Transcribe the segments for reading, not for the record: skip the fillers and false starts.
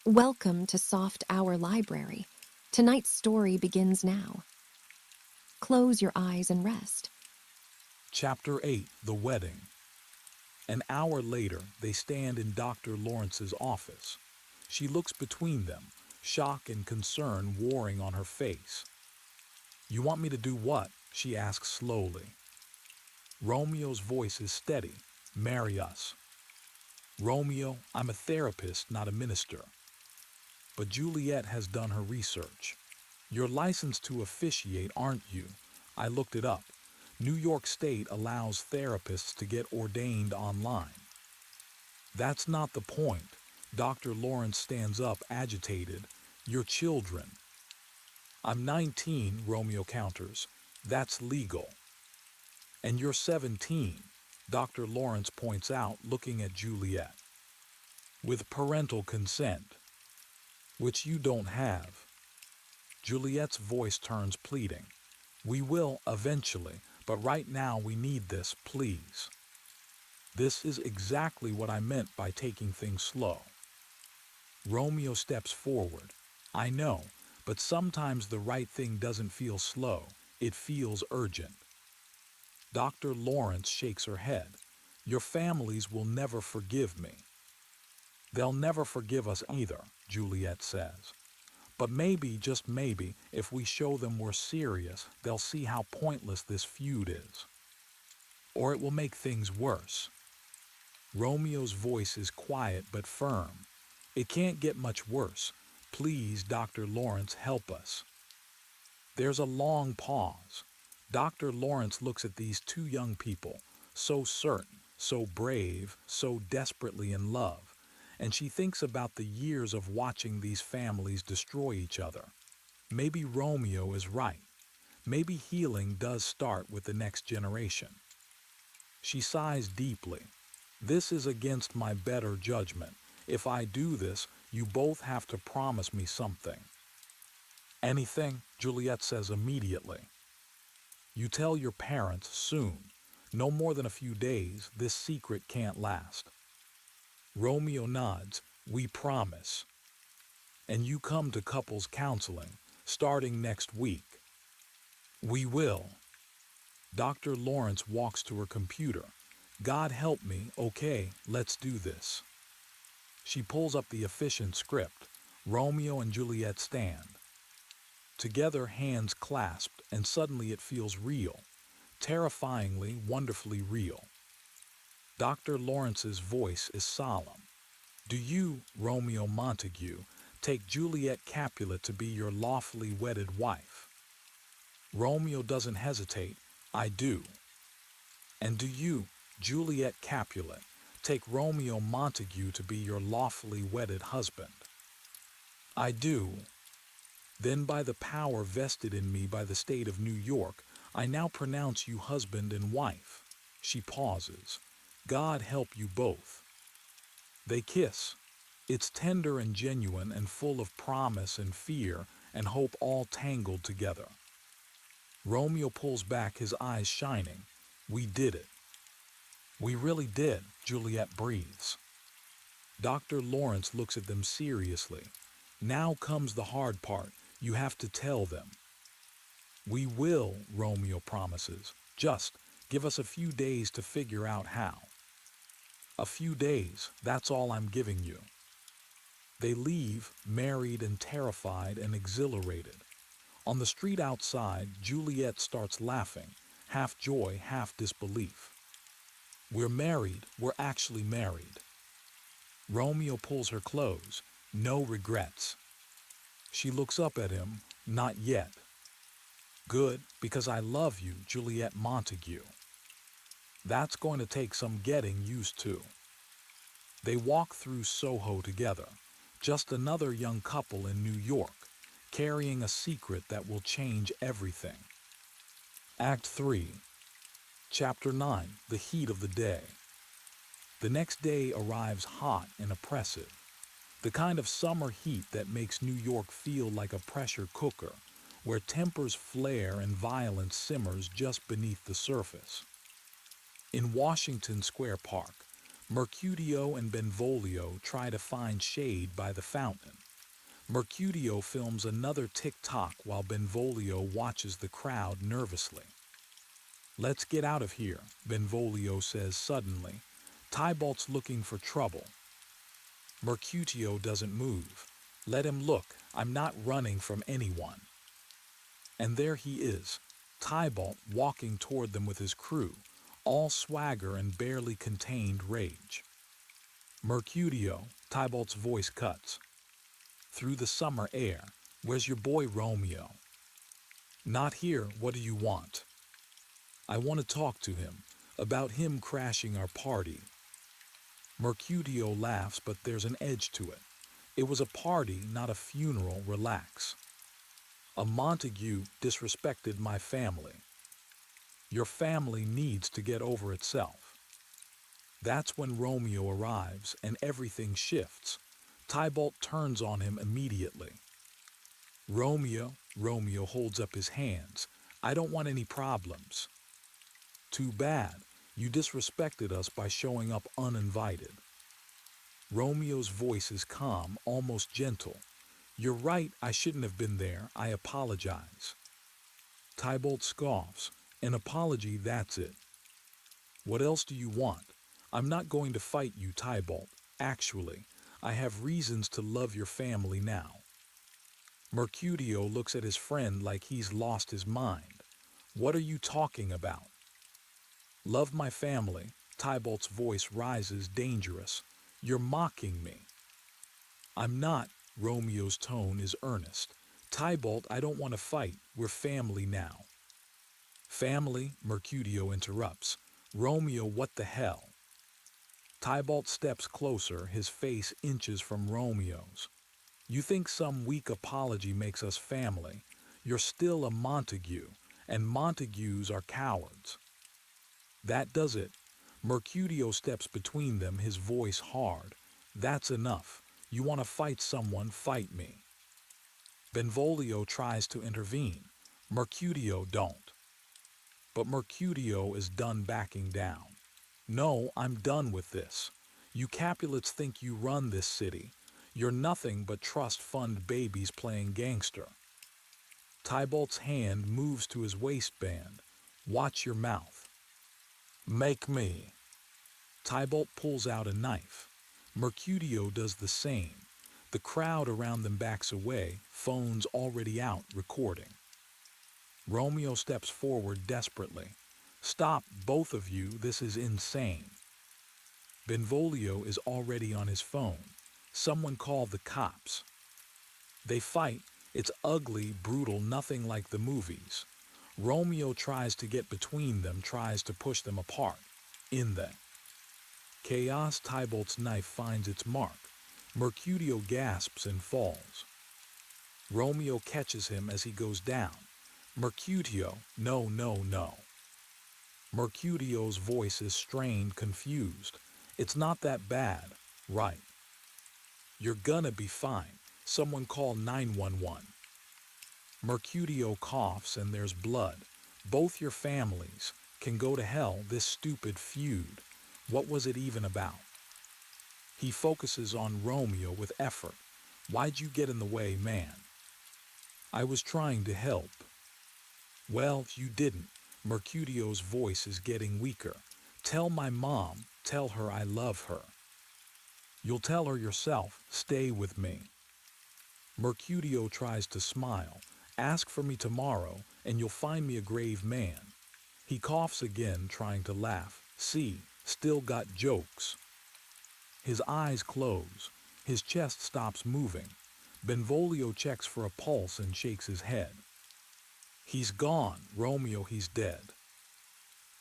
Welcome to Soft Hour Library. Tonight's story begins now. Close your eyes and rest. Chapter 8, The Wedding. An hour later, they stand in Dr. Lawrence's office. She looks between them, shock and concern warring on her face. "You want me to do what?" she asks slowly. Romeo's voice is steady. "Marry us." "Romeo, I'm a therapist, not a minister." But Juliet has done her research. "You're licensed to officiate, aren't you?" I looked it up. New York State allows therapists to get ordained online. "That's not the point." Dr. Lawrence stands up, agitated. "You're children." "I'm 19, Romeo counters. "That's legal." "And you're 17, Dr. Lawrence points out, looking at Juliet. "With parental consent." "Which you don't have." Juliet's voice turns pleading. "We will, eventually, but right now we need this, please." "This is exactly what I meant by taking things slow." Romeo steps forward. "I know, but sometimes the right thing doesn't feel slow, it feels urgent." Dr. Lawrence shakes her head. "Your families will never forgive me." "They'll never forgive us either," Juliet says. "But maybe, just maybe, if we show them we're serious, they'll see how pointless this feud is. Or it will make things worse." Romeo's voice is quiet but firm. "It can't get much worse. Please, Dr. Lawrence, help us." There's a long pause. Dr. Lawrence looks at these two young people, so certain, so brave, so desperately in love, and she thinks about the years of watching these families destroy each other. Maybe Romeo is right. Maybe healing does start with the next generation. She sighs deeply. "This is against my better judgment. If I do this, you both have to promise me something." "Anything," Juliet says immediately. "You tell your parents soon. No more than a few days. This secret can't last." Romeo nods. "We promise." "And you come to couples counseling, starting next week." "We will." Dr. Lawrence walks to her computer. "God help me, okay, let's do this." She pulls up the efficient script. Romeo and Juliet stand. Together, hands clasped, and suddenly it feels real. Terrifyingly, wonderfully real. Dr. Lawrence's voice is solemn. "Do you, Romeo Montague, take Juliet Capulet to be your lawfully wedded wife?" Romeo doesn't hesitate. "I do." "And do you, Juliet Capulet, take Romeo Montague to be your lawfully wedded husband?" "I do." "Then by the power vested in me by the state of New York, I now pronounce you husband and wife." She pauses. "God help you both." They kiss. It's tender and genuine and full of promise and fear and hope all tangled together. Romeo pulls back, his eyes shining. "We did it." "We really did," Juliet breathes. Dr. Lawrence looks at them seriously. "Now comes the hard part. You have to tell them." "We will," Romeo promises. "Just give us a few days to figure out how." "A few days, that's all I'm giving you." They leave, married and terrified and exhilarated. On the street outside, Juliet starts laughing, half joy, half disbelief. "We're married, we're actually married." Romeo pulls her close. "No regrets." She looks up at him. "Not yet." "Good, because I love you, Juliet Montague." "That's going to take some getting used to." They walk through Soho together, just another young couple in New York, carrying a secret that will change everything. Act 3, Chapter 9, The Heat of the Day. The next day arrives hot and oppressive. The kind of summer heat that makes New York feel like a pressure cooker, where tempers flare and violence simmers just beneath the surface. In Washington Square Park, Mercutio and Benvolio try to find shade by the fountain. Mercutio films another tick-tock while Benvolio watches the crowd nervously. "Let's get out of here," Benvolio says suddenly. "Tybalt's looking for trouble." Mercutio doesn't move. "Let him look. I'm not running from anyone." And there he is, Tybalt walking toward them with his crew, all swagger and barely contained rage. "Mercutio," Tybalt's voice cuts through the summer air, "where's your boy Romeo?" "Not here. What do you want?" "I want to talk to him, about him crashing our party." Mercutio laughs, but there's an edge to it. "It was a party, not a funeral. Relax. A Montague disrespected my family. Your family needs to get over itself." That's when Romeo arrives and everything shifts. Tybalt turns on him immediately. Romeo holds up his hands. "I don't want any problems." "Too bad. You disrespected us by showing up uninvited." Romeo's voice is calm, almost gentle. "You're right, I shouldn't have been there. I apologize." Tybalt scoffs. "An apology, that's it. What else do you want? I'm not going to fight you, Tybalt. Actually, I have reasons to love your family now." Mercutio looks at his friend like he's lost his mind. "What are you talking about?" "Love my family." Tybalt's voice rises, dangerous. "You're mocking me." "I'm not." Romeo's tone is earnest. "Tybalt, I don't want to fight. We're family now." "Family?" Mercutio interrupts. "Romeo, what the hell?" Tybalt steps closer, his face inches from Romeo's. "You think some weak apology makes us family? You're still a Montague, and Montagues are cowards." "That does it." Mercutio steps between them, his voice hard. "That's enough. You want to fight someone, fight me." Benvolio tries to intervene. "Mercutio, don't." But Mercutio is done backing down. "No, I'm done with this. You Capulets think you run this city. You're nothing but trust fund babies playing gangster." Tybalt's hand moves to his waistband. "Watch your mouth." "Make me." Tybalt pulls out a knife. Mercutio does the same. The crowd around them backs away, phones already out, recording. Romeo steps forward desperately. "Stop, both of you, this is insane." Benvolio is already on his phone. "Someone call the cops." They fight. It's ugly, brutal, nothing like the movies. Romeo tries to get between them, tries to push them apart. In the chaos, Tybalt's knife finds its mark. Mercutio gasps and falls. Romeo catches him as he goes down. "Mercutio, no, no, no." Mercutio's voice is strained, confused. "It's not that bad, right? You're gonna be fine. Someone call 911. Mercutio coughs and there's blood. "Both your families can go to hell. This stupid feud. What was it even about?" He focuses on Romeo with effort. "Why'd you get in the way, man?" "I was trying to help." "Well, you didn't." Mercutio's voice is getting weaker. "Tell my mom. Tell her I love her." "You'll tell her yourself. Stay with me." Mercutio tries to smile. "Ask for me tomorrow, and you'll find me a grave man." He coughs again, trying to laugh. "See, still got jokes." His eyes close. His chest stops moving. Benvolio checks for a pulse and shakes his head. "He's gone. Romeo, he's dead."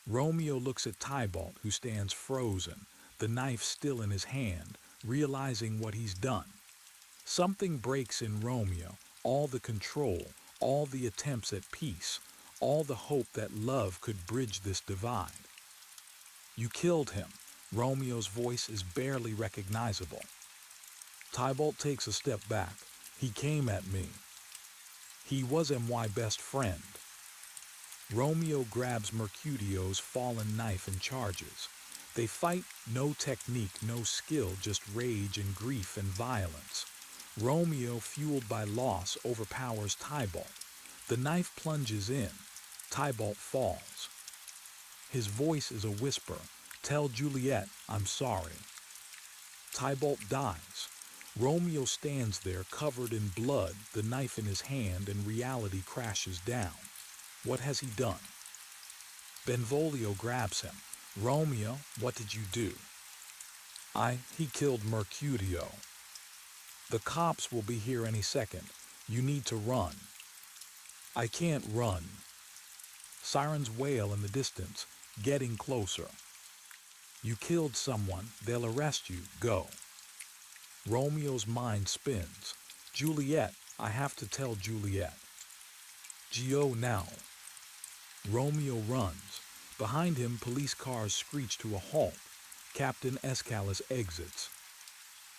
Romeo looks at Tybalt, who stands frozen, the knife still in his hand, realizing what he's done. Something breaks in Romeo, all the control, all the attempts at peace, all the hope that love could bridge this divide. "You killed him." Romeo's voice is barely recognizable. Tybalt takes a step back. "He came at me. He was my best friend." Romeo grabs Mercutio's fallen knife and charges. They fight, no technique, no skill, just rage and grief and violence. Romeo, fueled by loss, overpowers Tybalt. The knife plunges in. Tybalt falls. His voice is a whisper. Tell Juliet, I'm sorry. Tybalt dies. Romeo stands there covered in blood, the knife in his hand, and reality crashes down. What has he done? Benvolio grabs him. Romeo, what did you do? He killed Mercutio. The cops will be here any second. You need to run. I can't run. Sirens wail in the distance, getting closer. You killed someone, they'll arrest you, go. Romeo's mind spins. Juliet, I have to tell Juliet. Gio now. Romeo runs. Behind him, police cars screech to a halt. Captain Escalus exits.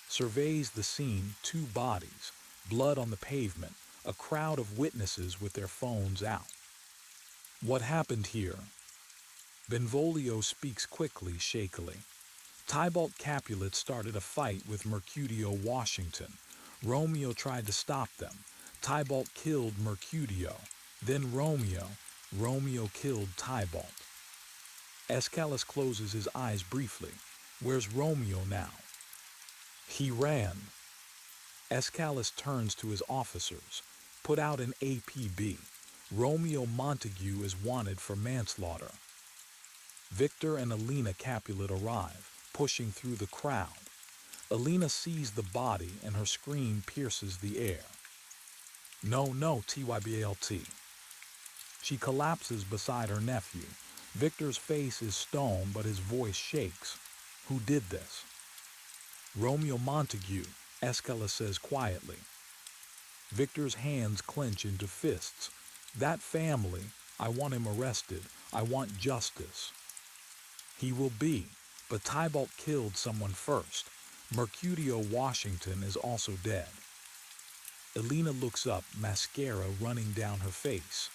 Surveys the scene, 2 bodies, blood on the pavement, a crowd of witnesses with their phones out. What happened here? Benvolio speaks quickly, shakily. Tybalt Capulet started a fight with Mercutio Washington. Romeo tried to stop them. Tybalt killed Mercutio. Then Romeo killed Tybalt. Escalus closes his eyes briefly. Where's Romeo now? He ran. Escalus turns to his officers. Put out an APB. Romeo Montague is wanted for manslaughter. Victor and Alina Capulet arrive, pushing through the crowd. Alina sees the body and her scream pierces the air. No, TYBALT. She collapses beside her nephew. Victor's face is stone, but his voice shakes. Who did this? Romeo Montague, Escalus says quietly. Victor's hands clench into fists. That family, I want him arrested. I want justice. He will be, but Tybalt killed someone first. Mercutio Washington is also dead. Alina looks up, mascara running down her face.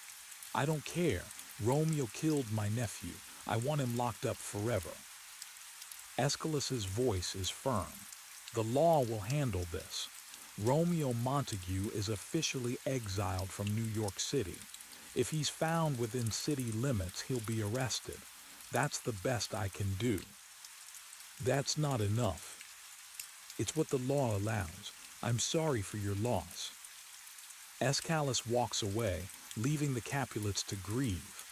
I don't care. Romeo killed my nephew. I want him locked up forever. Escalus's voice is firm. The law will handle this. Romeo Montague is officially exiled from New York City. If he's found within city limits, he'll be arrested. That's the best I can do. That's not enough. It's what the law allows. I'm sorry for your loss. Escalus walks away, leaving the Capulets to grieve.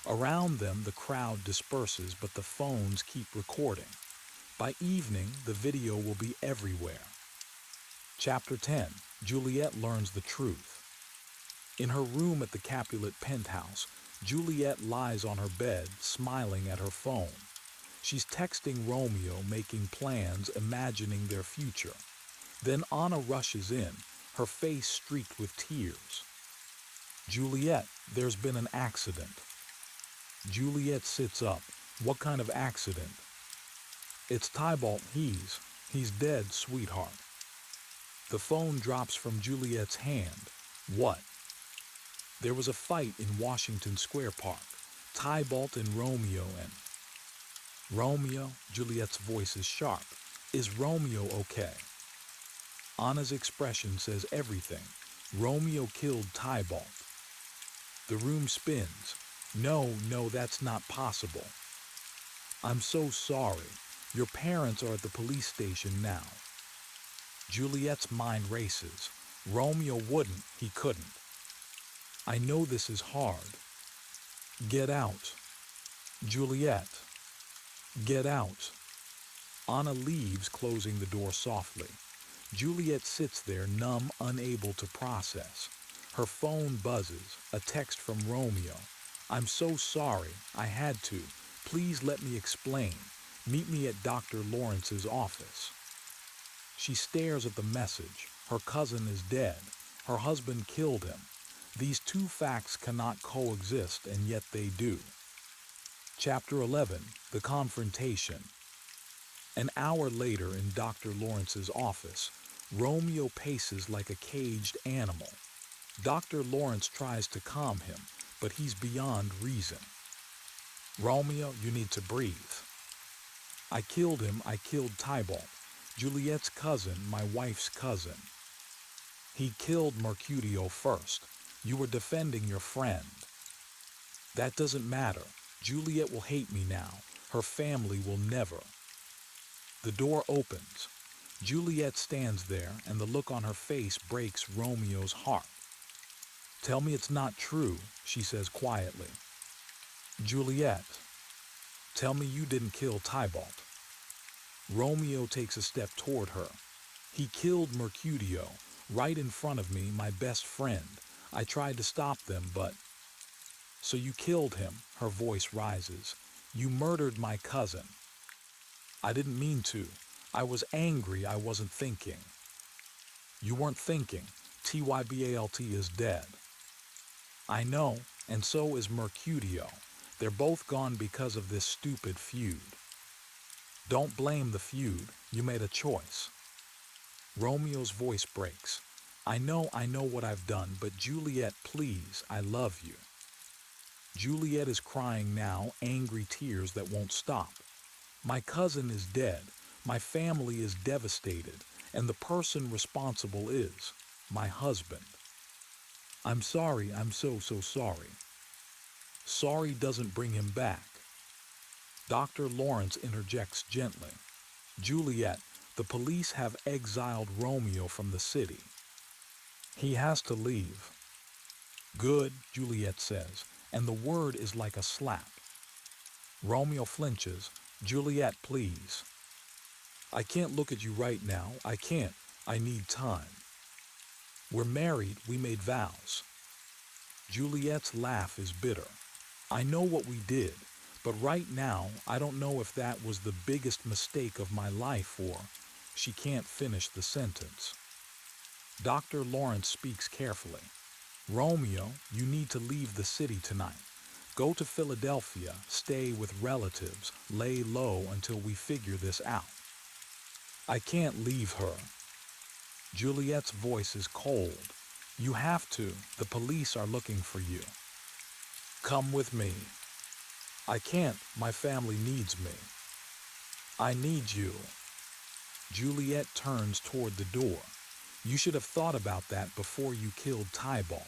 Around them, the crowd disperses, but the phones keep recording. By evening, the video will be everywhere. Chapter 10. Juliet learns the truth. In her room at the Capulet penthouse, Juliet lies on her bed, smiling at her phone. She's texting Romeo, making plans, imagining their future. Then Anna rushes in, her face streaked with tears. Juliet, there's been an accident. Juliet sits up. What kind of accident? It's Tybalt. He's dead, sweetheart. The phone drops from Juliet's hand. What? There was a fight in Washington Square Park. Tybalt and Romeo and... Romeo? Juliet's voice is sharp. Is Romeo okay? Anna's expression says everything. Romeo killed Tybalt. The room spins. No, that's not possible. I'm so sorry. Your parents are at the police station now. Juliet's mind races. Romeo wouldn't, he couldn't. I know this is hard. Get out. Juliet. Get out. Anna leaves, closing the door softly. Juliet sits there, numb, unable to process. Her phone buzzes, a text from Romeo. I'm so sorry, I had to. Please let me explain. Meet me at Dr. Lawrence's office. She stares at the message. Her cousin is dead. Her husband killed him. These 2 facts cannot coexist, and yet they do. Chapter 11. The Confrontation. An hour later in Dr. Lawrence's office, Romeo paces like a caged animal. Dr. Lawrence tries to calm him, but he's beyond reason. Romeo, you need to breathe. I killed him, I killed Tybalt, Juliet's cousin, my wife's cousin. He killed Mercutio first. You were defending your friend. That doesn't matter. Juliet will hate me now. Her family will never. The door opens. Juliet stands there, and the look on her face breaks Romeo's heart. Tell me it's not true, she says quietly. Juliet, tell me you didn't kill Tybalt. Romeo takes a step toward her. He killed Mercutio, right in front of me, my best friend. I tried to stop them, but... So you killed him, her voice rises. You murdered my cousin. I didn't mean to. I was angry, I wasn't thinking. You weren't thinking. Tybalt is dead. I know, and so is Mercutio. They're both gone because of this stupid feud. Don't blame the feud. You made a choice. Romeo's voice breaks. I know what I've done, but Juliet, please, I love you. Juliet is crying now, angry tears that won't stop. My cousin is dead. My family is devastated, and the person responsible is my husband. I'm sorry, I'm so sorry. Sorry doesn't bring him back. Dr. Lawrence interjects gently. Juliet, the police have exiled Romeo from the city. He has to leave. Good, Juliet says, and the word is like a slap. Romeo flinches. Juliet, please. I can't look at you right now. I can't. I need time. We're married. We made vows. Juliet's laugh is bitter. I know what we did, but right now, I don't know if that was the biggest mistake of my life or... She can't finish the sentence. Dr. Lawrence speaks carefully. Romeo, you need to leave the city tonight. Go to Philadelphia, stay with relatives, lay low until we figure this out. I can't leave her. Juliet's voice is cold. You have to. The police are looking for you. Come with me. I can't. My family needs me. I need you. Juliet turns toward the door. You should have thought about that before you killed Tybalt.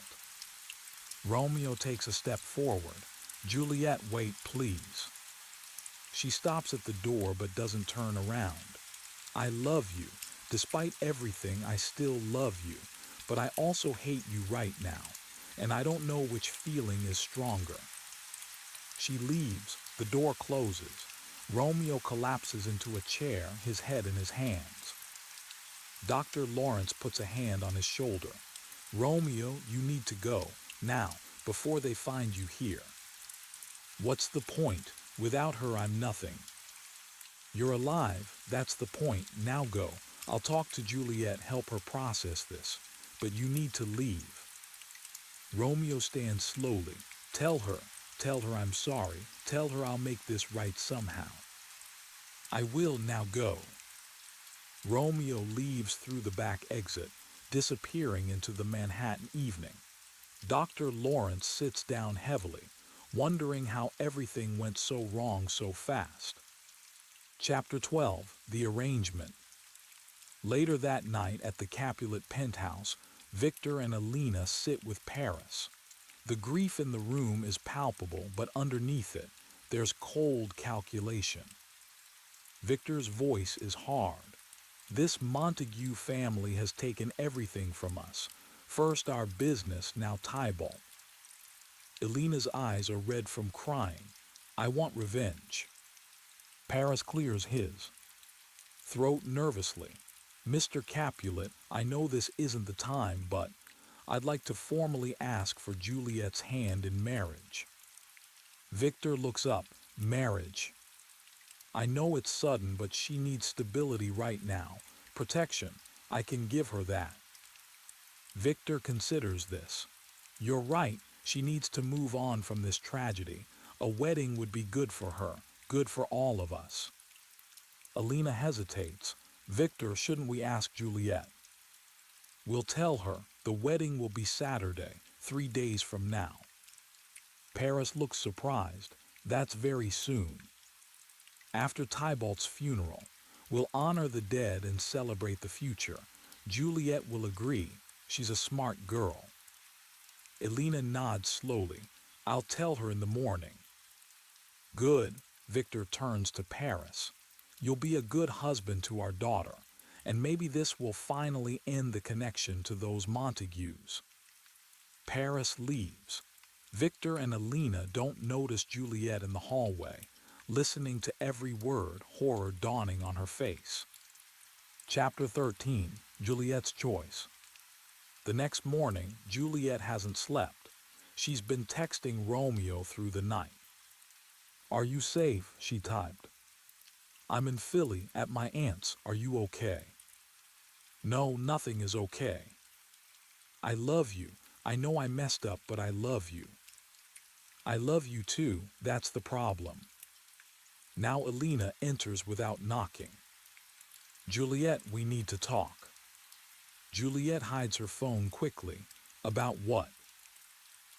Romeo takes a step forward. Juliet, wait, please. She stops at the door but doesn't turn around. I love you. Despite everything, I still love you. But I also hate you right now, and I don't know which feeling is stronger. She leaves. The door closes. Romeo collapses into a chair, his head in his hands. Dr. Lawrence puts a hand on his shoulder. Romeo, you need to go, now, before they find you here. What's the point? Without her, I'm nothing. You're alive, that's the point. Now go. I'll talk to Juliet, help her process this. But you need to leave. Romeo stands slowly. Tell her I'm sorry. Tell her I'll make this right somehow. I will, now go. Romeo leaves through the back exit, disappearing into the Manhattan evening. Dr. Lawrence sits down heavily, wondering how everything went so wrong so fast. Chapter 12, The Arrangement. Later that night at the Capulet penthouse, Victor and Alina sit with Paris. The grief in the room is palpable, but underneath it, there's cold calculation. Victor's voice is hard. This Montague family has taken everything from us. First our business, now Tybalt. Alina's eyes are red from crying. I want revenge. Paris clears his throat nervously. Mr. Capulet, I know this isn't the time, but I'd like to formally ask for Juliet's hand in marriage. Victor looks up. Marriage. I know it's sudden, but she needs stability right now. Protection. I can give her that. Victor considers this. You're right. She needs to move on from this tragedy. A wedding would be good for her, good for all of us. Alina hesitates. Victor, shouldn't we ask Juliet? We'll tell her. The wedding will be Saturday, 3 days from now. Paris looks surprised. That's very soon. After Tybalt's funeral, we'll honor the dead and celebrate the future. Juliet will agree. She's a smart girl. Elena nods slowly. I'll tell her in the morning. Good. Victor turns to Paris. You'll be a good husband to our daughter, and maybe this will finally end the connection to those Montagues. Paris leaves. Victor and Elena don't notice Juliet in the hallway, listening to every word, horror dawning on her face. Chapter 13. Juliet's Choice. The next morning, Juliet hasn't slept. She's been texting Romeo through the night. Are you safe? She typed. I'm in Philly at my aunt's. Are you okay? No, nothing is okay. I love you. I know I messed up, but I love you. I love you too, that's the problem. Now Elena enters without knocking. Juliet, we need to talk. Juliet hides her phone quickly. About what?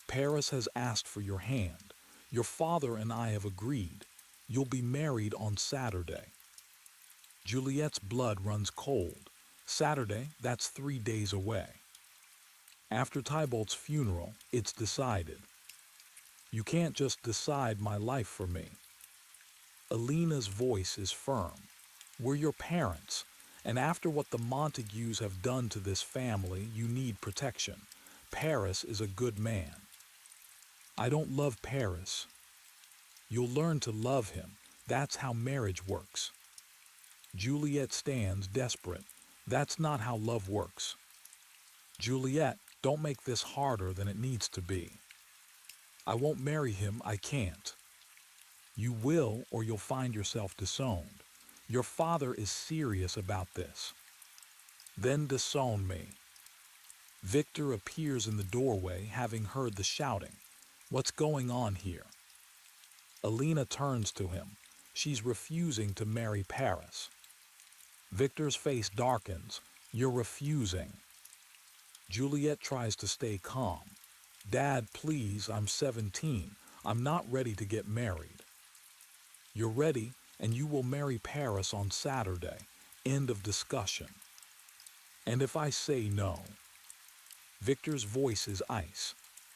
Paris has asked for your hand. Your father and I have agreed. You'll be married on Saturday. Juliet's blood runs cold. Saturday, that's 3 days away. After Tybalt's funeral, it's decided. You can't just decide my life for me. Elena's voice is firm. We're your parents, and after what the Montagues have done to this family, you need protection. Paris is a good man. I don't love Paris. You'll learn to love him. That's how marriage works. Juliet stands desperate. That's not how love works. Juliet, don't make this harder than it needs to be. I won't marry him, I can't. You will, or you'll find yourself disowned. Your father is serious about this. Then disown me. Victor appears in the doorway, having heard the shouting. What's going on here? Elena turns to him. She's refusing to marry Paris. Victor's face darkens. You're refusing. Juliet tries to stay calm. Dad, please, I'm 17. I'm not ready to get married. You're ready, and you will marry Paris on Saturday. End of discussion. And if I say no? Victor's voice is ice.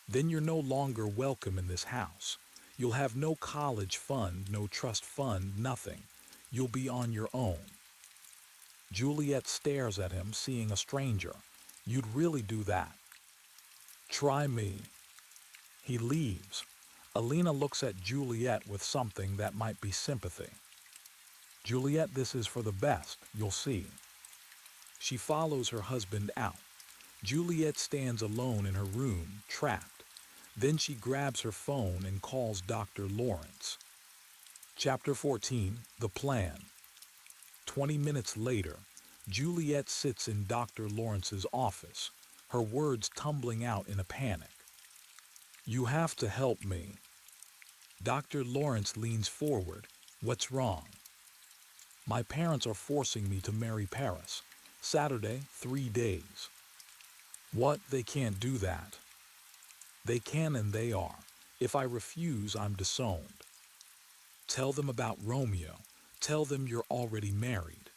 Then you're no longer welcome in this house. You'll have no college fund, no trust fund, nothing. You'll be on your own. Juliet stares at him, seeing a stranger. You'd really do that? Try me. He leaves. Elena looks at Juliet with something that might be sympathy. Juliet, this is for the best, you'll see. She follows her husband out. Juliet stands alone in her room, trapped. Then she grabs her phone and calls Dr. Lawrence. Chapter 14. The Plan. 20 minutes later, Juliet sits in Dr. Lawrence's office, her words tumbling out in a panic. You have to help me. Dr. Lawrence leans forward. What's wrong? My parents are forcing me to marry Paris. Saturday, 3 days. What? They can't do that. They can and they are. If I refuse, I'm disowned. Tell them about Romeo. Tell them you're already married.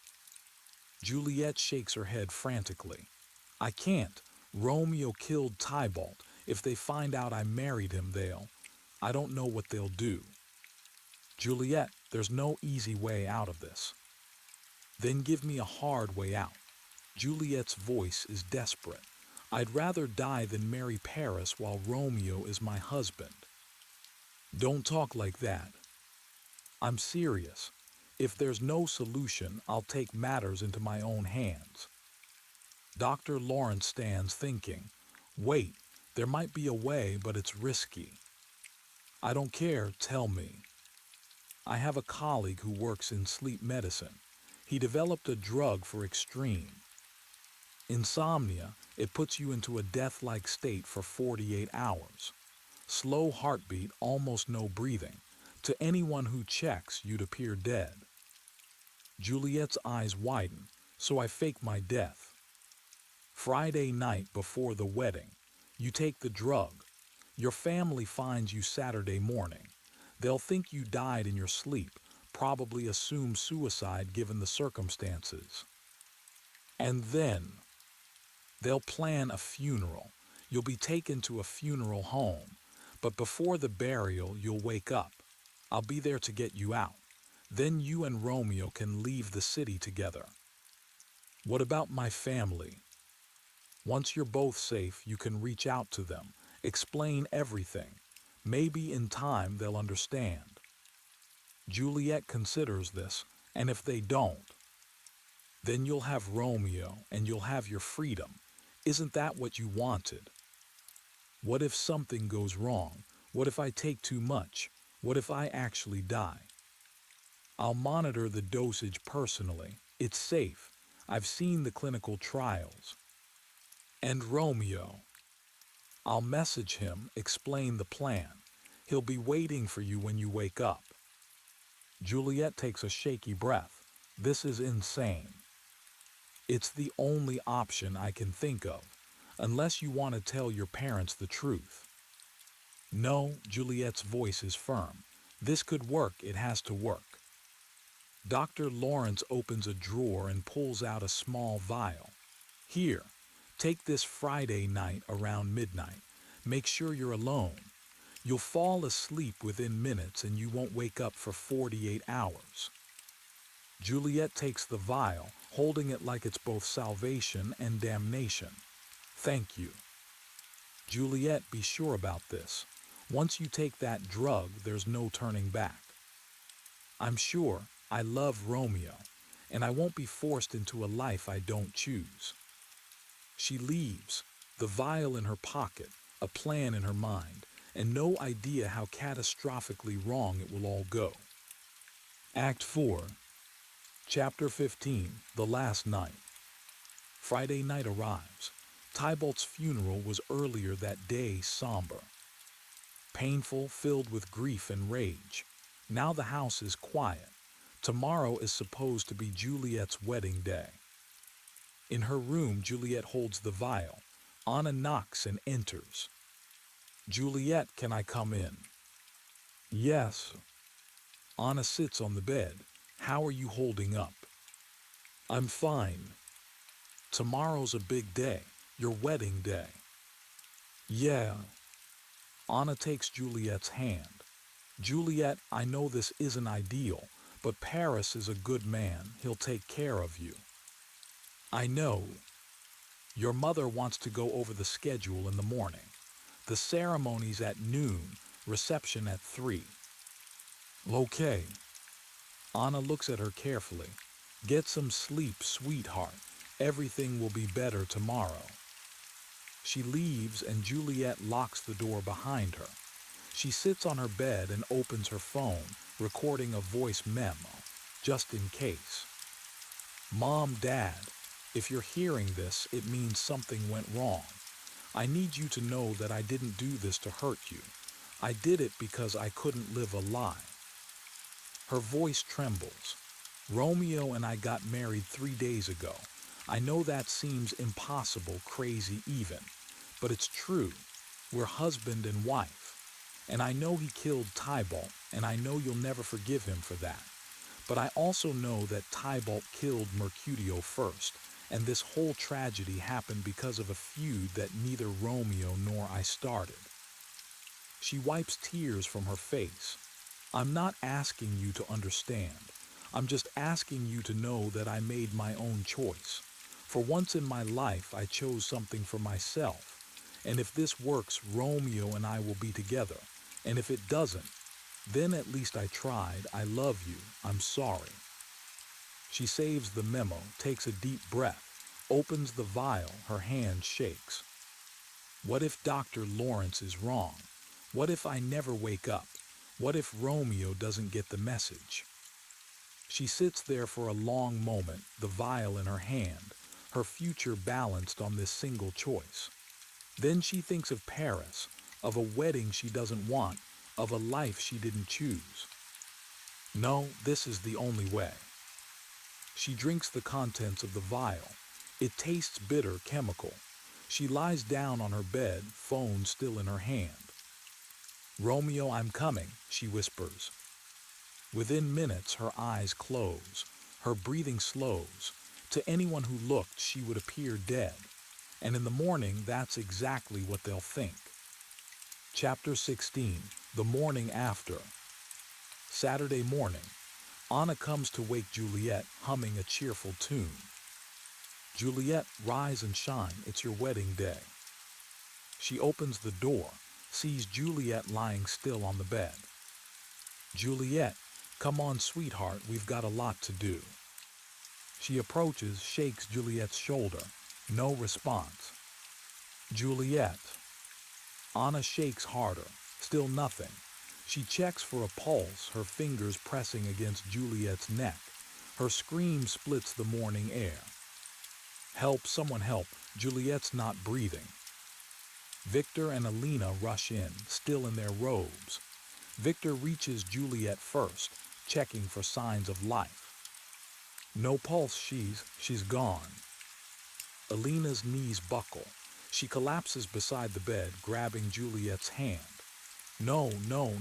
Juliet shakes her head frantically. I can't. Romeo killed Tybalt. If they find out I married him, I don't know what they'll do. Juliet, there's no easy way out of this. Then give me a hard way out. Juliet's voice is desperate. I'd rather die than marry Paris while Romeo is my husband. Don't talk like that. I'm serious. If there's no solution, I'll take matters into my own hands. Dr. Lawrence stands thinking. Wait, there might be a way, but it's risky. I don't care, tell me. I have a colleague who works in sleep medicine. He developed a drug for extreme insomnia. It puts you into a death-like state for 48 hours. Slow heartbeat, almost no breathing. To anyone who checks, you'd appear dead. Juliet's eyes widen, so I fake my death. Friday night before the wedding, you take the drug. Your family finds you Saturday morning. They'll think you died in your sleep, probably assume suicide given the circumstances. And then they'll plan a funeral. You'll be taken to a funeral home, but before the burial, you'll wake up. I'll be there to get you out. Then you and Romeo can leave the city together. What about my family? Once you're both safe, you can reach out to them, explain everything. Maybe in time they'll understand. Juliet considers this, and if they don't, then you'll have Romeo and you'll have your freedom. Isn't that what you wanted? What if something goes wrong? What if I take too much? What if I actually die? I'll monitor the dosage personally. It's safe. I've seen the clinical trials. And Romeo, I'll message him, explain the plan. He'll be waiting for you when you wake up. Juliet takes a shaky breath. This is insane. It's the only option I can think of, unless you want to tell your parents the truth. No, Juliet's voice is firm. This could work, it has to work. Dr. Lawrence opens a drawer and pulls out a small vial. Here, take this Friday night around midnight. Make sure you're alone. You'll fall asleep within minutes and you won't wake up for 48 hours. Juliet takes the vial, holding it like it's both salvation and damnation. Thank you. Juliet, be sure about this. Once you take that drug, there's no turning back. I'm sure. I love Romeo, and I won't be forced into a life I don't choose. She leaves, the vial in her pocket, a plan in her mind, and no idea how catastrophically wrong it will all go. Act 4, Chapter 15, The Last Night. Friday night arrives. Tybalt's funeral was earlier that day, somber. Painful, filled with grief and rage. Now the house is quiet. Tomorrow is supposed to be Juliet's wedding day. In her room, Juliet holds the vial. Anna knocks and enters. Juliet, can I come in? Yes. Anna sits on the bed. How are you holding up? I'm fine. Tomorrow's a big day, your wedding day. Yeah. Anna takes Juliet's hand. Juliet, I know this isn't ideal, but Paris is a good man. He'll take care of you. I know. Your mother wants to go over the schedule in the morning. The ceremony's at noon, reception at 3. Okay. Anna looks at her carefully. Get some sleep, sweetheart. Everything will be better tomorrow. She leaves and Juliet locks the door behind her. She sits on her bed and opens her phone, recording a voice memo, just in case. Mom, Dad, if you're hearing this, it means something went wrong. I need you to know that I didn't do this to hurt you. I did it because I couldn't live a lie. Her voice trembles. Romeo and I got married 3 days ago. I know that seems impossible, crazy even, but it's true. We're husband and wife. And I know he killed Tybalt, and I know you'll never forgive him for that. But I also know that Tybalt killed Mercutio first, and this whole tragedy happened because of a feud that neither Romeo nor I started. She wipes tears from her face. I'm not asking you to understand. I'm just asking you to know that I made my own choice. For once in my life, I chose something for myself. And if this works, Romeo and I will be together. And if it doesn't, then at least I tried. I love you. I'm sorry. She saves the memo, takes a deep breath, opens the vial, her hand shakes. What if Dr. Lawrence is wrong? What if I never wake up? What if Romeo doesn't get the message? She sits there for a long moment, the vial in her hand, her future balanced on this single choice. Then she thinks of Paris, of a wedding she doesn't want, of a life she didn't choose. No, this is the only way. She drinks the contents of the vial. It tastes bitter, chemical. She lies down on her bed, phone still in her hand. Romeo, I'm coming, she whispers. Within minutes, her eyes close, her breathing slows. To anyone who looked, she would appear dead. And in the morning, that's exactly what they'll think. Chapter 16, The Morning After. Saturday morning, Anna comes to wake Juliet, humming a cheerful tune. Juliet, rise and shine, it's your wedding day. She opens the door, sees Juliet lying still on the bed. Juliet, come on, sweetheart, we've got a lot to do. She approaches, shakes Juliet's shoulder. No response. Juliet. Anna shakes harder. Still nothing. She checks for a pulse, her fingers pressing against Juliet's neck. Her scream splits the morning air. Help, someone help. Juliet's not breathing. Victor and Alina rush in, still in their robes. Victor reaches Juliet first, checking for signs of life. No pulse, she's gone. Alina's knees buckle. She collapses beside the bed, grabbing Juliet's hand. No,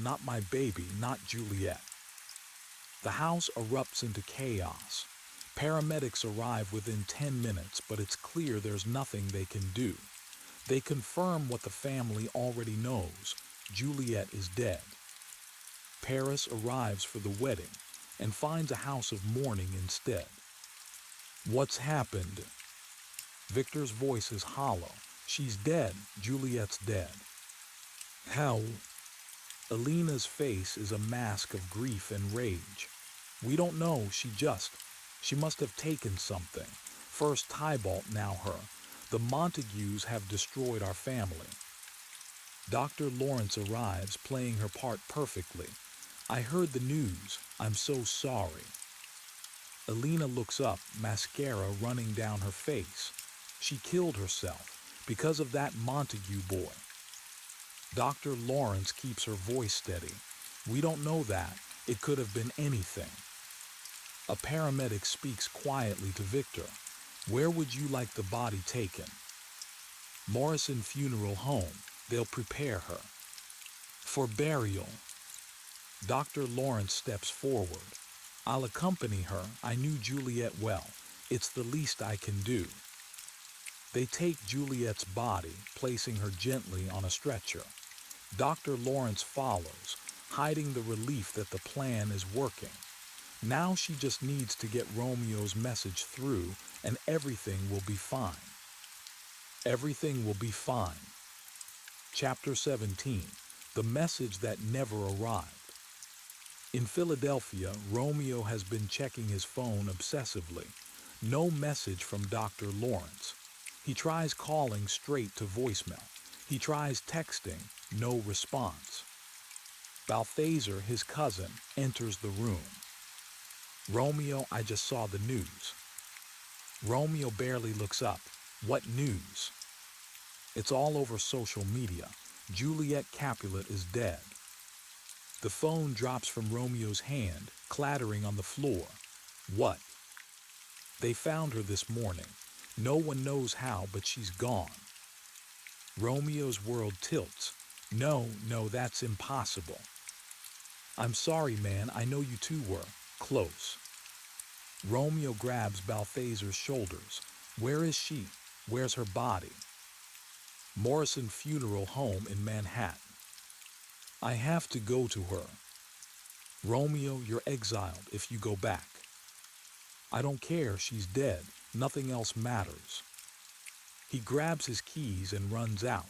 not my baby, not Juliet. The house erupts into chaos. Paramedics arrive within 10 minutes, but it's clear there's nothing they can do. They confirm what the family already knows. Juliet is dead. Paris arrives for the wedding and finds a house of mourning instead. What's happened? Victor's voice is hollow. She's dead. Juliet's dead. How? Alina's face is a mask of grief and rage. We don't know, she must have taken something. First Tybalt, now her. The Montagues have destroyed our family. Dr. Lawrence arrives, playing her part perfectly. I heard the news. I'm so sorry. Alina looks up, mascara running down her face. She killed herself because of that Montague boy. Dr. Lawrence keeps her voice steady. We don't know that. It could have been anything. A paramedic speaks quietly to Victor. Where would you like the body taken? Morrison Funeral Home. They'll prepare her. For burial. Dr. Lawrence steps forward. I'll accompany her. I knew Juliet well. It's the least I can do. They take Juliet's body, placing her gently on a stretcher. Dr. Lawrence follows, hiding the relief that the plan is working. Now she just needs to get Romeo's message through, and everything will be fine. Everything will be fine. Chapter 17, The Message That Never Arrived. In Philadelphia, Romeo has been checking his phone obsessively. No message from Dr. Lawrence. He tries calling straight to voicemail. He tries texting, no response. Balthazar, his cousin, enters the room. Romeo, I just saw the news. Romeo barely looks up. What news? It's all over social media. Juliet Capulet is dead. The phone drops from Romeo's hand, clattering on the floor. What? They found her this morning. No one knows how, but she's gone. Romeo's world tilts. No, that's impossible. I'm sorry, man, I know you two were close. Romeo grabs Balthazar's shoulders. Where is she? Where's her body? Morrison Funeral Home in Manhattan. I have to go to her. Romeo, you're exiled if you go back. I don't care, she's dead. Nothing else matters. He grabs his keys and runs out,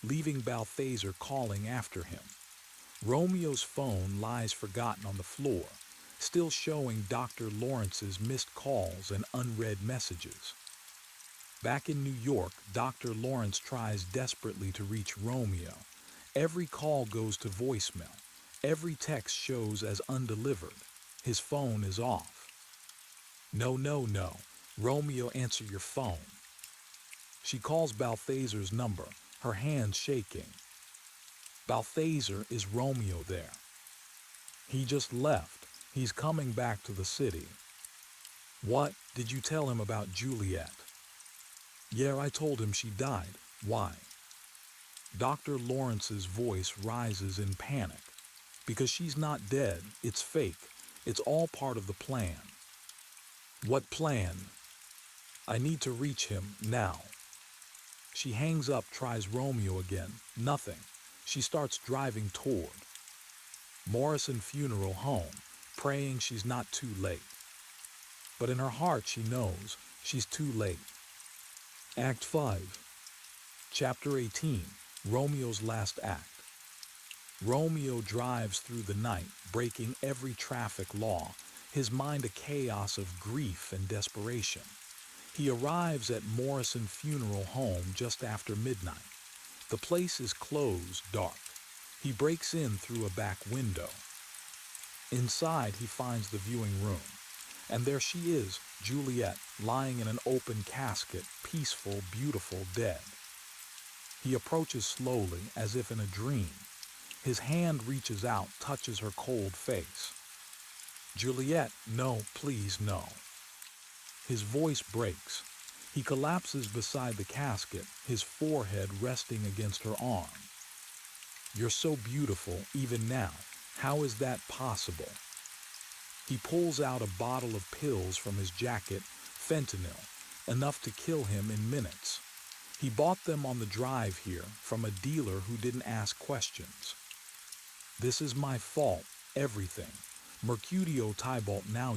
leaving Balthazar calling after him. Romeo's phone lies forgotten on the floor, still showing Dr. Lawrence's missed calls and unread messages. Back in New York, Dr. Lawrence tries desperately to reach Romeo. Every call goes to voicemail. Every text shows as undelivered. His phone is off. No. Romeo, answer your phone. She calls Balthazar's number, her hands shaking. Balthazar, is Romeo there? He just left. He's coming back to the city. What? Did you tell him about Juliet? Yeah, I told him she died. Why? Dr. Lawrence's voice rises in panic. Because she's not dead, it's fake. It's all part of the plan. What plan? I need to reach him now. She hangs up, tries Romeo again. Nothing. She starts driving toward Morrison Funeral Home, praying she's not too late. But in her heart she knows she's too late. Act 5. Chapter 18. Romeo's Last Act. Romeo drives through the night, breaking every traffic law, his mind a chaos of grief and desperation. He arrives at Morrison Funeral Home just after midnight. The place is closed, dark. He breaks in through a back window. Inside, he finds the viewing room. And there she is, Juliet, lying in an open casket, peaceful, beautiful, dead. He approaches slowly, as if in a dream. His hand reaches out, touches her cold face. Juliet, no, please, no. His voice breaks. He collapses beside the casket, his forehead resting against her arm. You're so beautiful, even now. How is that possible? He pulls out a bottle of pills from his jacket, fentanyl, enough to kill him in minutes. He bought them on the drive here from a dealer who didn't ask questions. This is my fault, everything. Mercutio Tybalt, now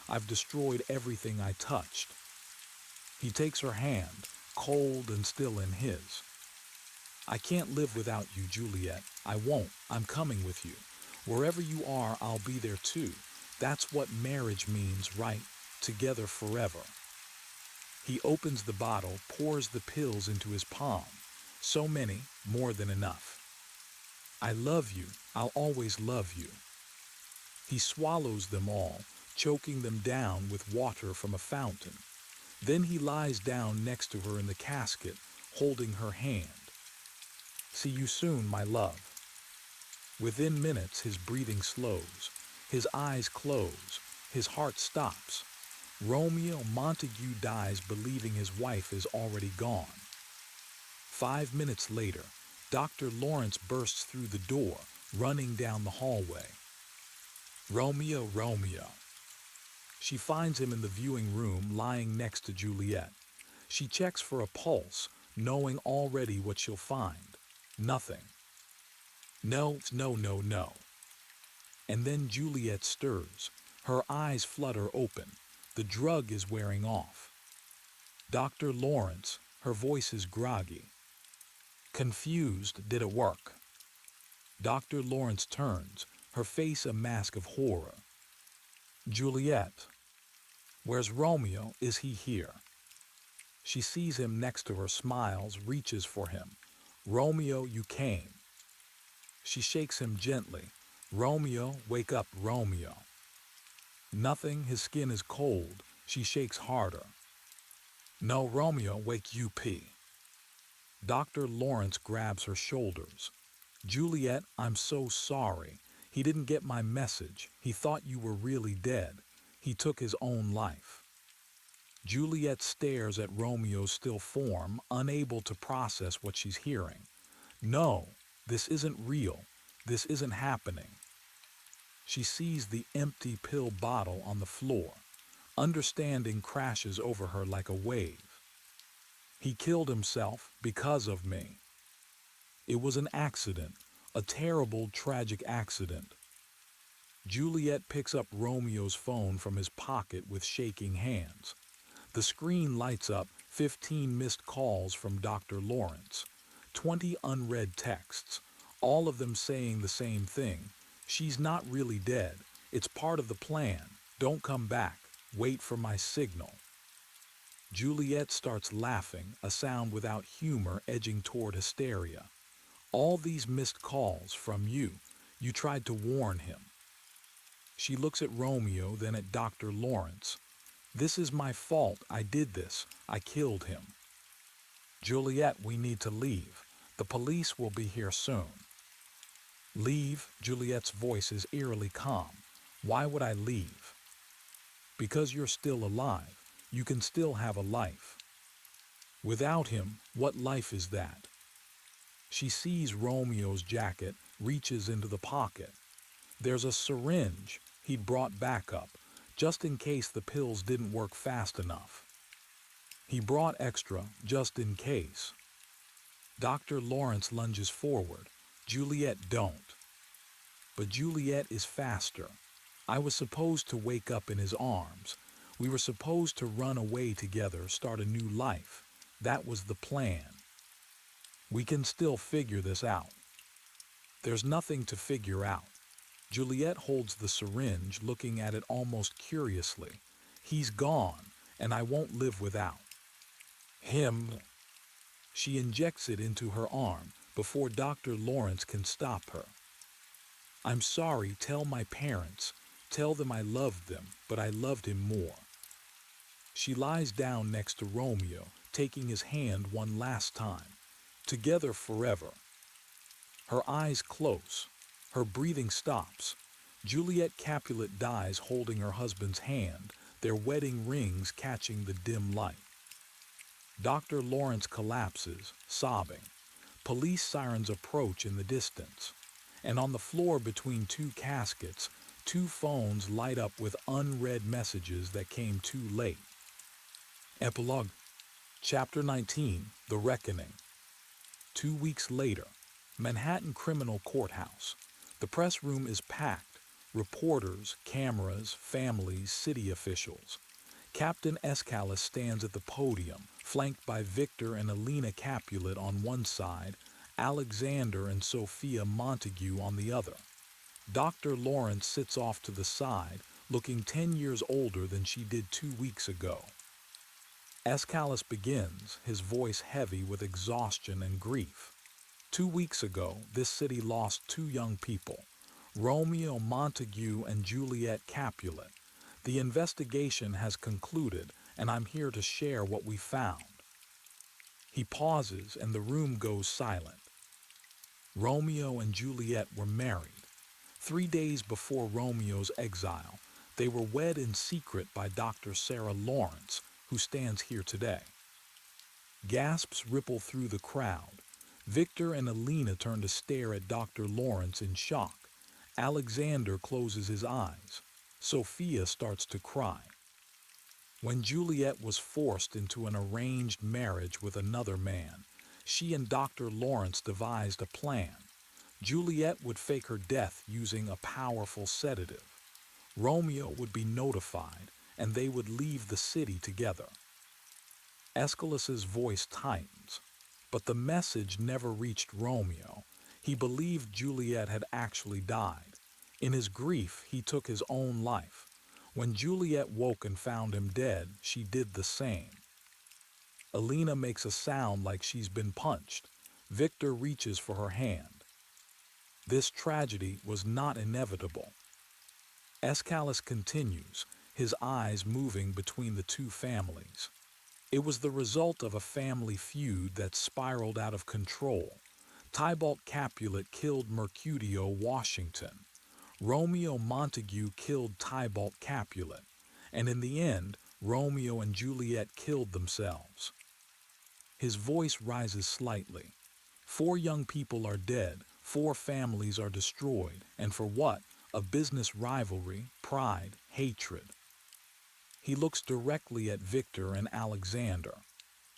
I've destroyed everything I touched. He takes her hand, cold and still in his. I can't live without you, Juliet. I won't. I'm coming with you. Wherever you are, I'll be there too. That's what marriage means, right? Together forever. He opens the bottle, pours the pills into his palm. So many, more than enough. I love you. I'll always love you. He swallows them all, choking them down with water from a fountain. Then he lies down next to her in the casket, holding her hand. See you soon, my love. Within minutes, his breathing slows. His eyes close. His heart stops. Romeo Montague dies believing his wife is already gone. 5 minutes later, Dr. Lawrence bursts through the door, running down the hallway. Romeo, Romeo. She finds him in the viewing room, lying next to Juliet. She checks for a pulse, knowing already what she'll find. Nothing. No, no, no, no. And then Juliet stirs. Her eyes flutter open. The drug is wearing off. Dr. Lawrence, her voice is groggy. Confused, did it work? Dr. Lawrence turns, her face a mask of horror. Juliet. Where's Romeo? Is he here? She sees him next to her, smiles, reaches for him. Romeo, you came. She shakes him gently. Romeo, wake up, Romeo. Nothing, his skin is cold. She shakes harder. No, Romeo, wake up. Dr. Lawrence grabs her shoulders. Juliet, I'm so sorry. He didn't get my message. He thought you were really dead. He took his own life. Juliet stares at Romeo's still form, unable to process what she's hearing. No, this isn't real. This isn't happening. She sees the empty pill bottle on the floor. Understanding crashes over her like a wave. He killed himself because of me. It was an accident, a terrible, tragic accident. Juliet picks up Romeo's phone from his pocket with shaking hands. The screen lights up, 15 missed calls from Dr. Lawrence, 20 unread texts, all of them saying the same thing. She's not really dead. It's part of the plan. Don't come back. Wait for my signal. Juliet starts laughing, a sound without humor edging toward hysteria. All these missed calls from you. You tried to warn him. She looks at Romeo, then at Dr. Lawrence. This is my fault. I did this. I killed him. Juliet, we need to leave. The police will be here soon. Leave? Juliet's voice is eerily calm. Why would I leave? Because you're still alive. You can still have a life. Without him, what life is that? She sees Romeo's jacket, reaches into the pocket. There's a syringe, He'd brought backup, just in case the pills didn't work fast enough. He brought extra, just in case. Dr. Lawrence lunges forward. Juliet don't. But Juliet is faster. I was supposed to wake up in his arms. We were supposed to run away together, start a new life. That was the plan. We can still figure this out. There's nothing to figure out. Juliet holds the syringe, looking at it almost curiously. He's gone, and I won't live without him. She injects it into her arm before Dr. Lawrence can stop her. I'm sorry, tell my parents. Tell them I loved them, but I loved him more. She lies down next to Romeo, taking his hand one last time. Together forever. Her eyes close. Her breathing stops. Juliet Capulet dies holding her husband's hand, their wedding rings catching the dim light. Dr. Lawrence collapses, sobbing. Police sirens approach in the distance. And on the floor between two caskets, two phones light up with unread messages that came too late. Epilogue. Chapter 19, The Reckoning. 2 weeks later, Manhattan Criminal Courthouse. The press room is packed. Reporters, cameras, families, city officials. Captain Escalus stands at the podium, flanked by Victor and Elena Capulet on one side, Alexander and Sophia Montague on the other. Dr. Lawrence sits off to the side, looking 10 years older than she did 2 weeks ago. Escalus begins, his voice heavy with exhaustion and grief. 2 weeks ago, this city lost 2 young people, Romeo Montague and Juliet Capulet. The investigation has concluded, and I'm here to share what we found. He pauses, and the room goes silent. Romeo and Juliet were married. 3 days before Romeo's exile, they were wed in secret by Dr. Sarah Lawrence, who stands here today. Gasps ripple through the crowd. Victor and Elena turn to stare at Dr. Lawrence in shock. Alexander closes his eyes. Sophia starts to cry. When Juliet was forced into an arranged marriage with another man, she and Dr. Lawrence devised a plan. Juliet would fake her death using a powerful sedative. Romeo would be notified, and they would leave the city together. Aeschylus's voice tightens, but the message never reached Romeo. He believed Juliet had actually died. In his grief, he took his own life. When Juliet woke and found him dead, she did the same. Elena makes a sound like she's been punched. Victor reaches for her hand. This tragedy was not inevitable. Aeschylus continues, his eyes moving between the two families. It was the result of a family feud that spiraled out of control. Tybalt Capulet killed Mercutio Washington. Romeo Montague killed Tybalt Capulet. And in the end, Romeo and Juliet killed themselves. His voice rises slightly. 4 young people are dead, 4 families are destroyed, and for what? A business rivalry, pride, hatred. He looks directly at Victor and Alexander.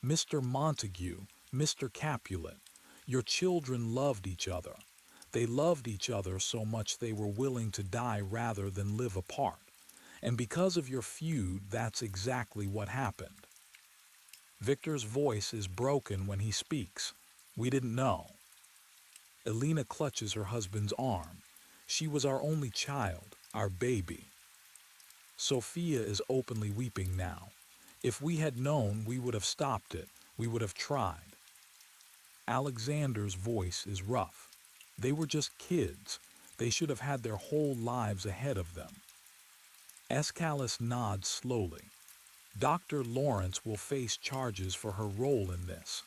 Mr. Montague, Mr. Capulet, your children loved each other. They loved each other so much they were willing to die rather than live apart. And because of your feud, that's exactly what happened. Victor's voice is broken when he speaks. We didn't know. Elena clutches her husband's arm. She was our only child, our baby. Sophia is openly weeping now. If we had known, we would have stopped it. We would have tried. Alexander's voice is rough. They were just kids. They should have had their whole lives ahead of them. Aeschylus nods slowly. Dr. Lawrence will face charges for her role in this,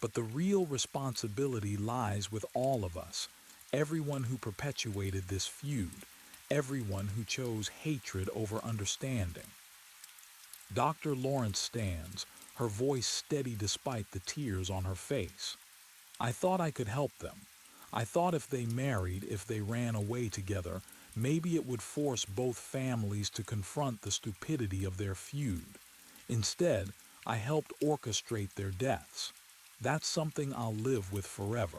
but the real responsibility lies with all of us, everyone who perpetuated this feud, everyone who chose hatred over understanding. Dr. Lawrence stands, her voice steady despite the tears on her face. I thought I could help them. I thought if they married, if they ran away together, Maybe it would force both families to confront the stupidity of their feud. Instead, I helped orchestrate their deaths. That's something I'll live with forever.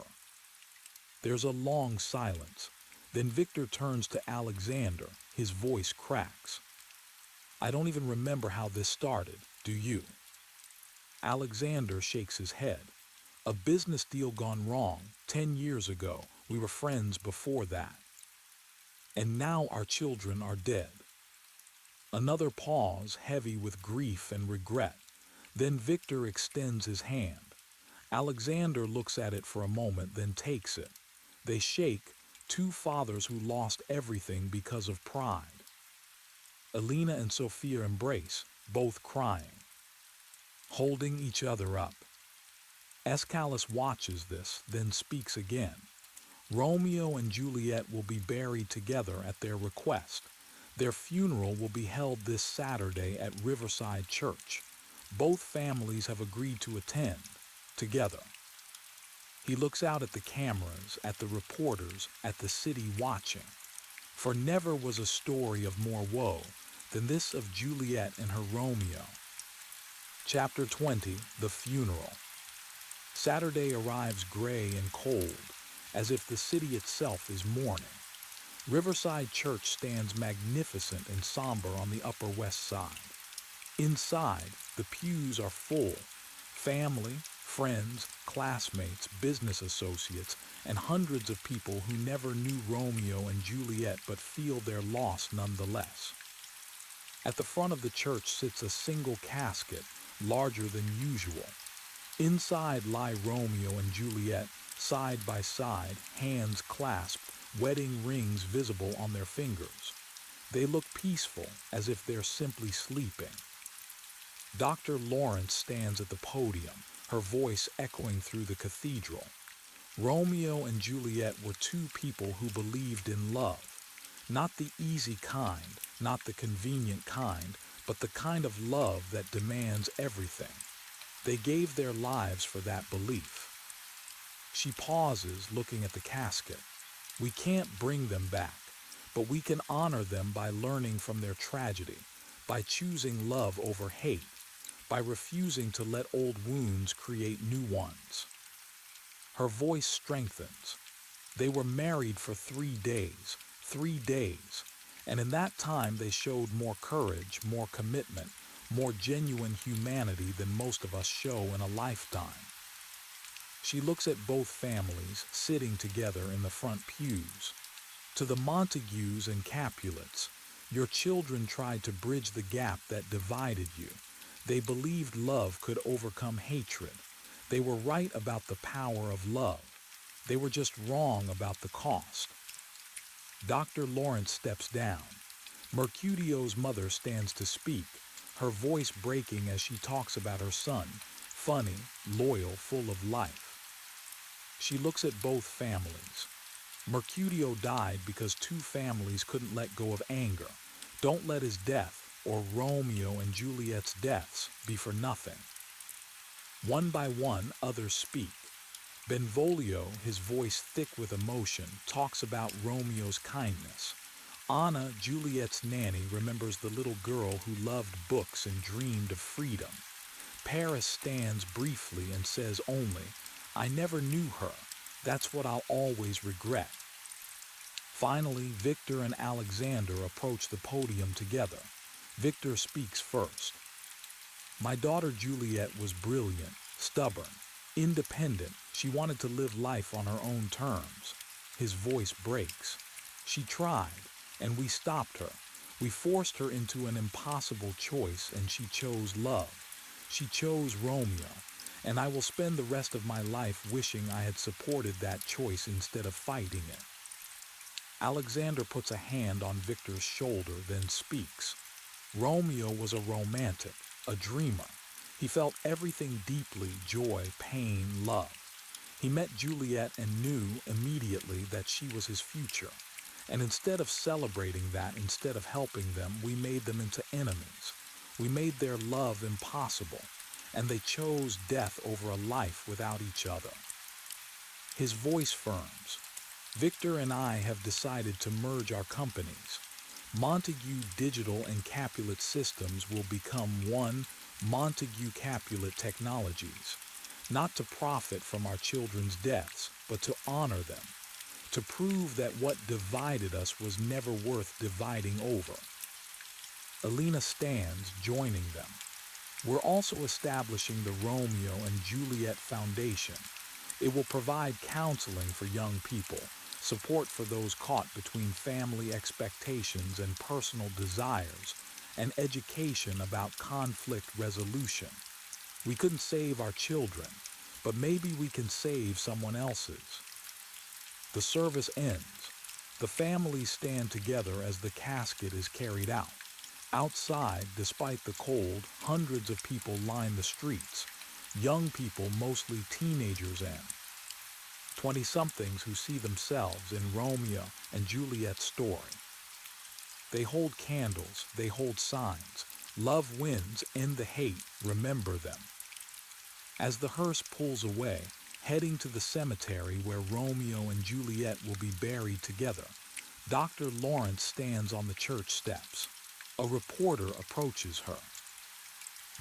There's a long silence. Then Victor turns to Alexander. His voice cracks. I don't even remember how this started, do you? Alexander shakes his head. A business deal gone wrong 10 years ago. We were friends before that. And now our children are dead. Another pause, heavy with grief and regret. Then Victor extends his hand. Alexander looks at it for a moment, then takes it. They shake, two fathers who lost everything because of pride. Elena and Sophia embrace, both crying, holding each other up. Aeschylus watches this, then speaks again. Romeo and Juliet will be buried together at their request. Their funeral will be held this Saturday at Riverside Church. Both families have agreed to attend, together. He looks out at the cameras, at the reporters, at the city watching. For never was a story of more woe than this of Juliet and her Romeo. Chapter 20, The Funeral. Saturday arrives gray and cold, as if the city itself is mourning. Riverside Church stands magnificent and somber on the Upper West Side. Inside, the pews are full. Family, friends, classmates, business associates, and hundreds of people who never knew Romeo and Juliet but feel their loss nonetheless. At the front of the church sits a single casket, larger than usual. Inside lie Romeo and Juliet, side by side, hands clasped, wedding rings visible on their fingers. They look peaceful, as if they're simply sleeping. Dr. Lawrence stands at the podium, her voice echoing through the cathedral. Romeo and Juliet were two people who believed in love. Not the easy kind, not the convenient kind, but the kind of love that demands everything. They gave their lives for that belief. She pauses, looking at the casket. We can't bring them back, but we can honor them by learning from their tragedy, by choosing love over hate, by refusing to let old wounds create new ones. Her voice strengthens. They were married for 3 days, and in that time they showed more courage, more commitment, more genuine humanity than most of us show in a lifetime. She looks at both families sitting together in the front pews. To the Montagues and Capulets, your children tried to bridge the gap that divided you. They believed love could overcome hatred. They were right about the power of love. They were just wrong about the cost. Dr. Lawrence steps down. Mercutio's mother stands to speak, her voice breaking as she talks about her son, funny, loyal, full of life. She looks at both families. Mercutio died because two families couldn't let go of anger. Don't let his death, or Romeo and Juliet's deaths, be for nothing. One by one, others speak. Benvolio, his voice thick with emotion, talks about Romeo's kindness. Anna, Juliet's nanny, remembers the little girl who loved books and dreamed of freedom. Paris stands briefly and says only, I never knew her. That's what I'll always regret. Finally, Victor and Alexander approach the podium together. Victor speaks first. My daughter Juliet was brilliant, stubborn, independent. She wanted to live life on her own terms. His voice breaks. She tried, and we stopped her. We forced her into an impossible choice, and she chose love. She chose Romeo, and I will spend the rest of my life wishing I had supported that choice instead of fighting it. Alexander puts a hand on Victor's shoulder, then speaks. Romeo was a romantic, a dreamer. He felt everything deeply, joy, pain, love. He met Juliet and knew immediately that she was his future. And instead of celebrating that, instead of helping them, we made them into enemies. We made their love impossible, and they chose death over a life without each other. His voice firms. Victor and I have decided to merge our companies. Montague Digital and Capulet Systems will become one Montague Capulet Technologies, not to profit from our children's deaths, but to honor them, to prove that what divided us was never worth dividing over. Alina stands, joining them. We're also establishing the Romeo and Juliet Foundation. It will provide counseling for young people, support for those caught between family expectations and personal desires, and education about conflict resolution. We couldn't save our children, but maybe we can save someone else's. The service ends. The families stand together as the casket is carried out. Outside, despite the cold, hundreds of people line the streets, young people, mostly teenagers and 20-somethings who see themselves in Romeo and Juliet's story. They hold candles, they hold signs. Love wins, end the hate, remember them. As the hearse pulls away, heading to the cemetery where Romeo and Juliet will be buried together, Dr. Lawrence stands on the church steps. A reporter approaches her.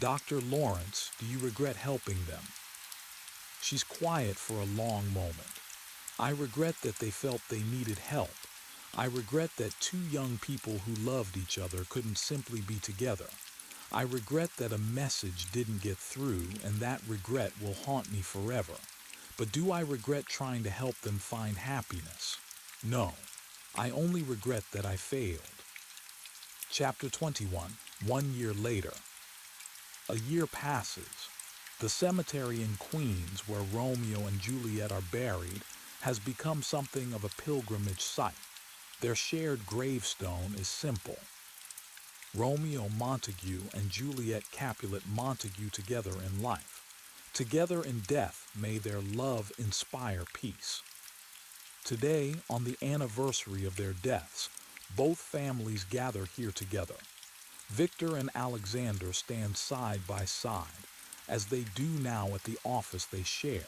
"Dr. Lawrence, do you regret helping them?" She's quiet for a long moment. "I regret that they felt they needed help. I regret that two young people who loved each other couldn't simply be together. I regret that a message didn't get through, and that regret will haunt me forever. But do I regret trying to help them find happiness? No. I only regret that I failed." Chapter 21. 1 year later. A year passes. The cemetery in Queens, where Romeo and Juliet are buried, has become something of a pilgrimage site. Their shared gravestone is simple. Romeo Montague and Juliet Capulet Montague together in life. Together in death, may their love inspire peace. Today, on the anniversary of their deaths, both families gather here together. Victor and Alexander stand side by side, as they do now at the office they share.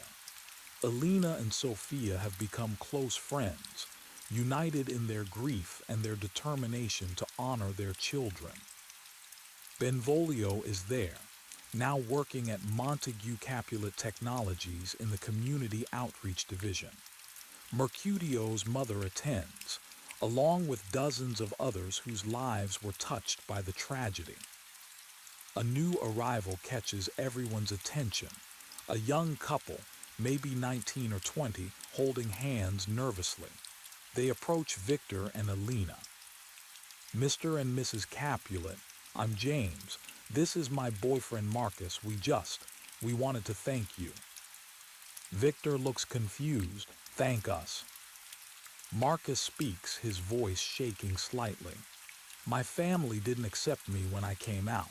Alina and Sophia have become close friends, united in their grief and their determination to honor their children. Benvolio is there, now working at Montague Capulet Technologies in the Community Outreach Division. Mercutio's mother attends, along with dozens of others whose lives were touched by the tragedy. A new arrival catches everyone's attention. A young couple, maybe 19 or 20, holding hands nervously. They approach Victor and Alina. "Mr. and Mrs. Capulet, I'm James. This is my boyfriend Marcus. We wanted to thank you." Victor looks confused. "Thank us." Marcus speaks, his voice shaking slightly. "My family didn't accept me when I came out.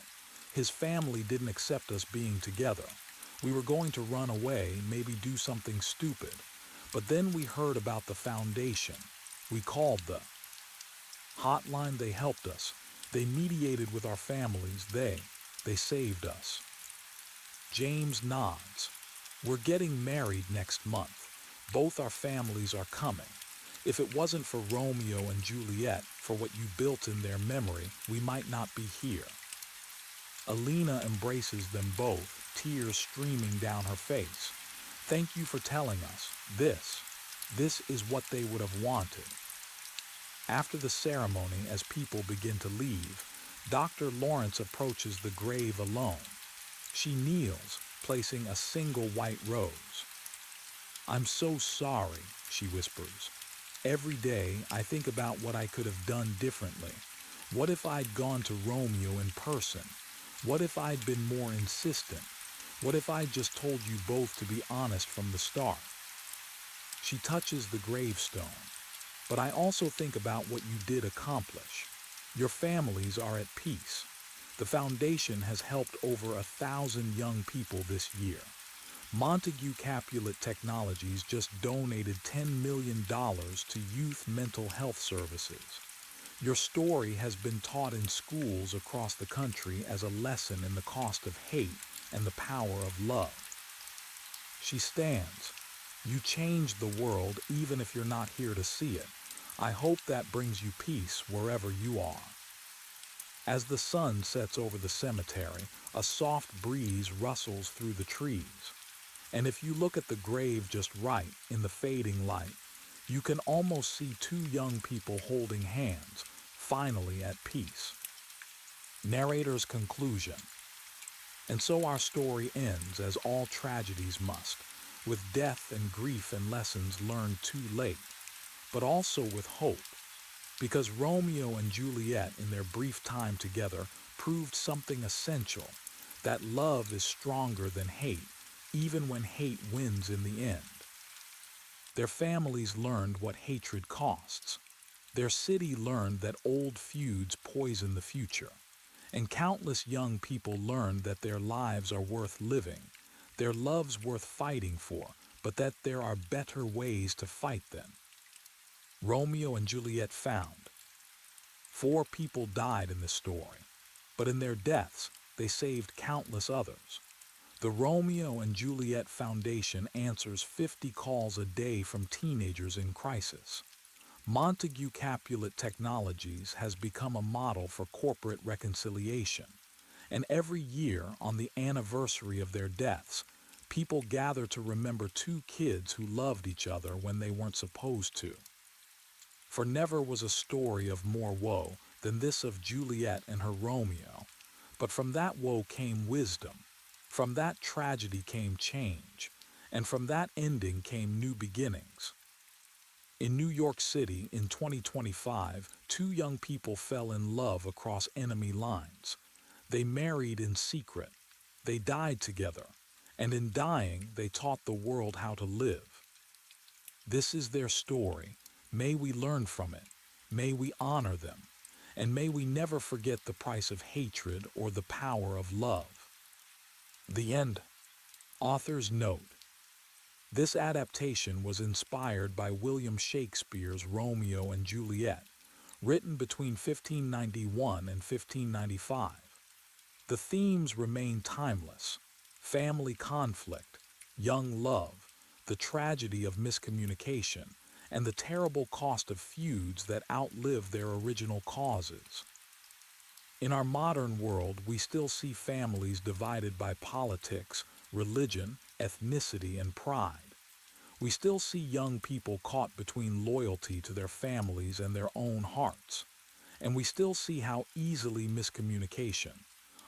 His family didn't accept us being together. We were going to run away, maybe do something stupid. But then we heard about the foundation. We called the hotline. They helped us. They mediated with our families. They saved us." James nods. "We're getting married next month. Both our families are coming. If it wasn't for Romeo and Juliet, for what you built in their memory, we might not be here." Alina embraces them both, tears streaming down her face. "Thank you for telling us. This is what they would have wanted." After the ceremony, as people begin to leave, Dr. Lawrence approaches the grave alone. She kneels, placing a single white rose. "I'm so sorry," she whispers. "Every day I think about what I could have done differently. What if I'd gone to Romeo in person? What if I'd been more insistent? What if I'd just told you both to be honest from the start?" She touches the gravestone. "But I also think about what you did accomplish. Your families are at peace. The foundation has helped over 1,000 young people this year. Montague Capulet Technologies just donated $10 million to youth mental health services. Your story has been taught in schools across the country as a lesson in the cost of hate and the power of love." She stands. You change the world even if you're not here to see it. I hope that brings you peace wherever you are. As the sun sets over the cemetery, a soft breeze rustles through the trees. And if you look at the grave just right in the fading light, you can almost see two young people holding hands, finally at peace. Narrator's conclusion. And so our story ends, as all tragedies must, with death and grief and lessons learned too late, but also with hope, because Romeo and Juliet, in their brief time together, proved something essential, that love is stronger than hate, even when hate wins in the end. Their families learned what hatred costs. Their city learned that old feuds poison the future. And countless young people learned that their lives are worth living, their loves worth fighting for, but that there are better ways to fight them. Romeo and Juliet found. 4 people died in this story, but in their deaths, they saved countless others. The Romeo and Juliet Foundation answers 50 calls a day from teenagers in crisis. Montague Capulet Technologies has become a model for corporate reconciliation. And every year, on the anniversary of their deaths, people gather to remember 2 kids who loved each other when they weren't supposed to. For never was a story of more woe than this of Juliet and her Romeo. But from that woe came wisdom. From that tragedy came change. And from that ending came new beginnings. In New York City in 2025, 2 young people fell in love across enemy lines. They married in secret. They died together. And in dying, they taught the world how to live. This is their story. May we learn from it. May we honor them. And may we never forget the price of hatred or the power of love. The end. Author's note. This adaptation was inspired by William Shakespeare's Romeo and Juliet, written between 1591 and 1595. The themes remain timeless: family conflict, young love, the tragedy of miscommunication, and the terrible cost of feuds that outlive their original causes. In our modern world, we still see families divided by politics, religion, ethnicity, and pride. We still see young people caught between loyalty to their families and their own hearts. And we still see how easily miscommunication,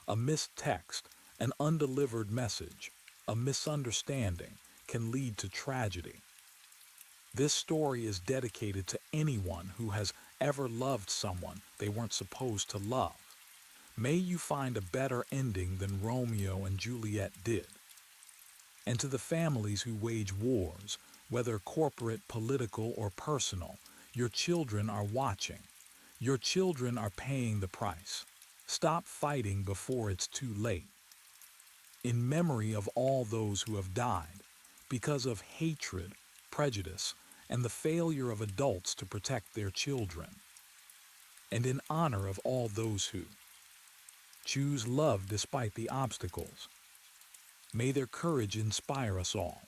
a missed text, an undelivered message, a misunderstanding can lead to tragedy. This story is dedicated to anyone who has ever loved someone they weren't supposed to love. May you find a better ending than Romeo and Juliet did. And to the families who wage wars, whether corporate, political, or personal, your children are watching. Your children are paying the price. Stop fighting before it's too late. In memory of all those who have died, because of hatred, prejudice, and the failure of adults to protect their children. And in honor of all those who choose love despite the obstacles. May their courage inspire us all.